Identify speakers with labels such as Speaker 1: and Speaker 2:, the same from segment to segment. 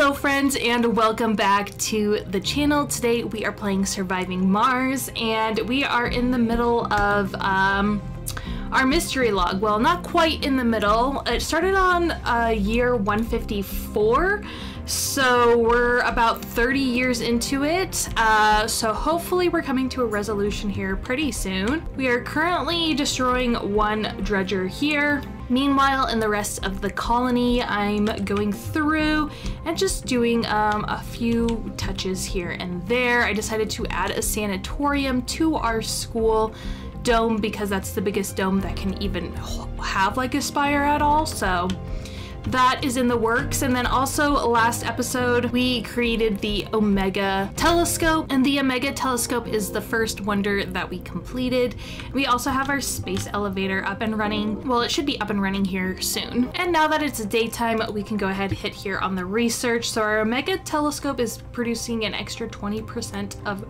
Speaker 1: Hello friends and welcome back to the channel. Today we are playing Surviving Mars and we are in the middle of our mystery log. Well, not quite in the middle. It started on year 154, so we're about 30 years into it. So hopefully we're coming to a resolution here pretty soon. We are currently destroying one dredger here. Meanwhile, in the rest of the colony, I'm going through and just doing a few touches here and there. I decided to add a sanatorium to our school dome because that's the biggest dome that can even have like a spire at all. So that is in the works. And then also last episode we created the Omega telescope, and the Omega telescope is the first wonder that we completed. We also have our space elevator up and running. Well, it should be up and running here soon. And now that it's daytime, we can go ahead and hit here on the research. So our Omega telescope is producing an extra 20% of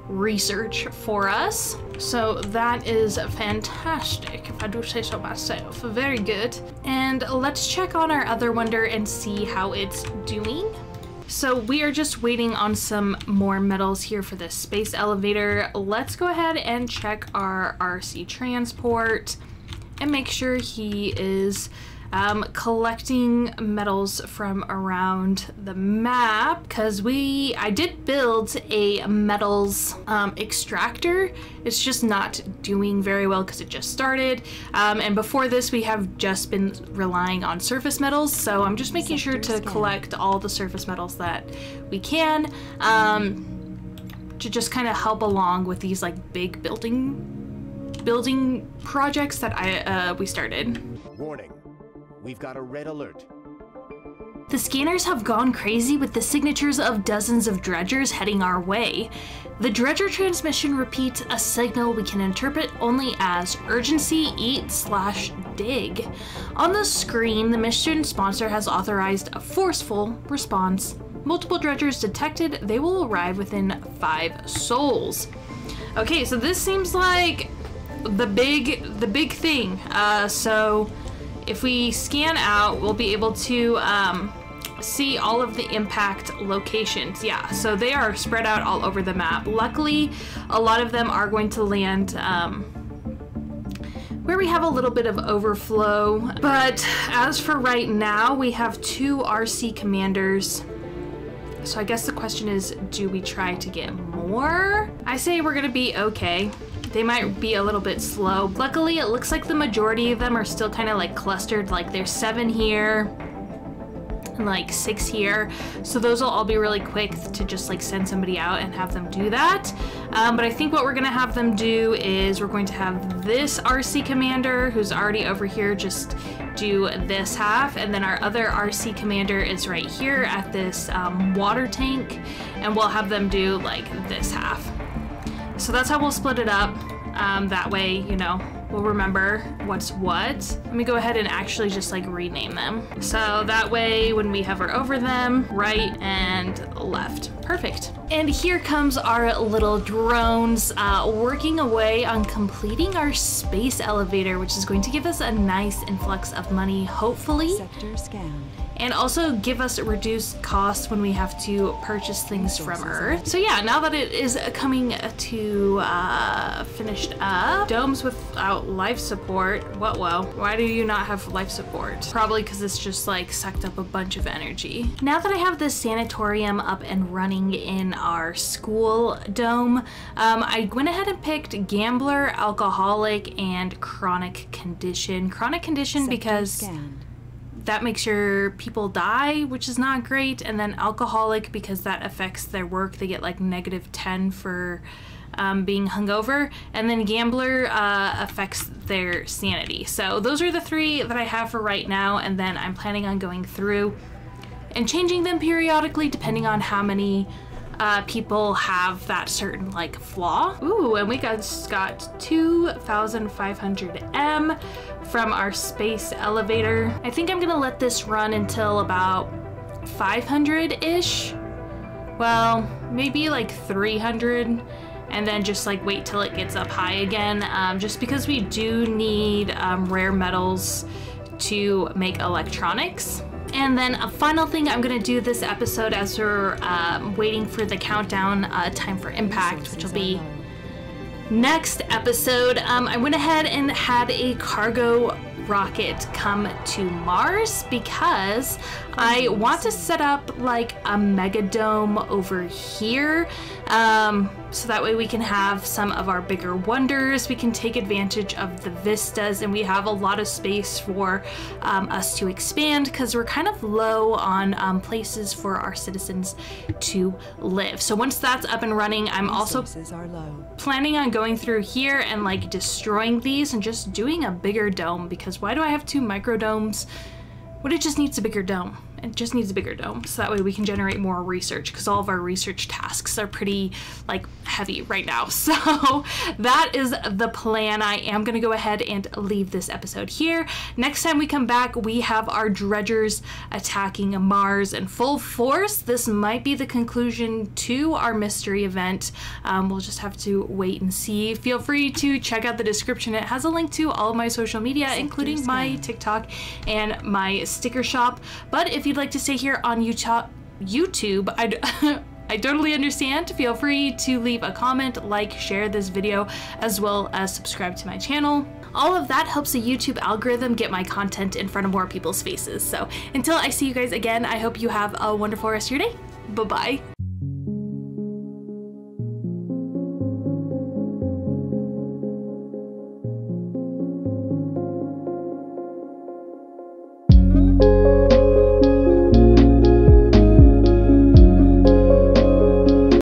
Speaker 1: research for us, so that is fantastic, if I do say so myself. Very good. And let's check on our other wonder and see how it's doing. So we are just waiting on some more metals here for the space elevator. Let's go ahead and check our RC transport and make sure he is collecting metals from around the map, because I did build a metals extractor. It's just not doing very well because it just started, and before this we have just been relying on surface metals, so I'm just making sure to collect all the surface metals that we can to just kind of help along with these like big building projects that we started.
Speaker 2: Warning. We've got a red alert.
Speaker 1: The scanners have gone crazy with the signatures of dozens of dredgers heading our way. The dredger transmission repeats a signal we can interpret only as urgency eat/dig. On the screen, the mission sponsor has authorized a forceful response. Multiple dredgers detected. They will arrive within 5 sols. Okay, so this seems like the big thing. So if we scan out, we'll be able to see all of the impact locations. Yeah, so they are spread out all over the map. Luckily, a lot of them are going to land where we have a little bit of overflow. But as for right now, we have 2 RC commanders. So I guess the question is, do we try to get more? I say we're gonna be okay. They might be a little bit slow. Luckily, it looks like the majority of them are still kind of like clustered. Like there's 7 here and like 6 here. So those will all be really quick to just like send somebody out and have them do that. But I think what we're gonna have them do is we're going to have this RC commander who's already over here just do this half, and then our other RC commander is right here at this water tank, and we'll have them do like this half. So that's how we'll split it up. That way, you know, we'll remember what's what. Let me go ahead and actually just like rename them. So that way when we hover over them, right and left. Perfect. And here comes our little drones working away on completing our space elevator, which is going to give us a nice influx of money, hopefully. Sector scan. And also give us a reduced cost when we have to purchase things from Earth. So yeah, now that it is coming to finished up, domes without life support. Whoa, why do you not have life support? Probably because it's just like sucked up a bunch of energy. Now that I have this sanatorium up and running in our school dome, I went ahead and picked gambler, alcoholic, and chronic condition. Chronic condition because that makes your people die, which is not great, and then alcoholic because that affects their work. They get like -10 for being hungover, and then gambler affects their sanity. So those are the 3 that I have for right now, and then I'm planning on going through and changing them periodically depending on how many people have that certain like flaw. Ooh, and we got 2,500 M from our space elevator. I think I'm gonna let this run until about 500-ish. Well, maybe like 300, and then just like wait till it gets up high again, just because we do need rare metals to make electronics. And then a final thing I'm gonna do this episode as we're waiting for the countdown time for impact, which will be next episode. I went ahead and had a cargo rocket come to Mars because I want to set up like a mega dome over here, so that way we can have some of our bigger wonders. We can take advantage of the vistas, and we have a lot of space for us to expand because we're kind of low on places for our citizens to live. So once that's up and running, I'm also planning on going through here and like destroying these and just doing a bigger dome, because why do I have 2 micro domes? What, it just needs a bigger dome. It just needs a bigger dome, so that way we can generate more research, because all of our research tasks are pretty like heavy right now. So that is the plan. I am going to go ahead and leave this episode here. Next time we come back, we have our dredgers attacking Mars in full force. This might be the conclusion to our mystery event. We'll just have to wait and see. Feel free to check out the description. It has a link to all of my social media, including my TikTok and my sticker shop. But if you'd like to stay here on YouTube, I totally understand. Feel free to leave a comment, like, share this video, as well as subscribe to my channel. All of that helps the YouTube algorithm get my content in front of more people's faces. So until I see you guys again, I hope you have a wonderful rest of your day. Bye-bye.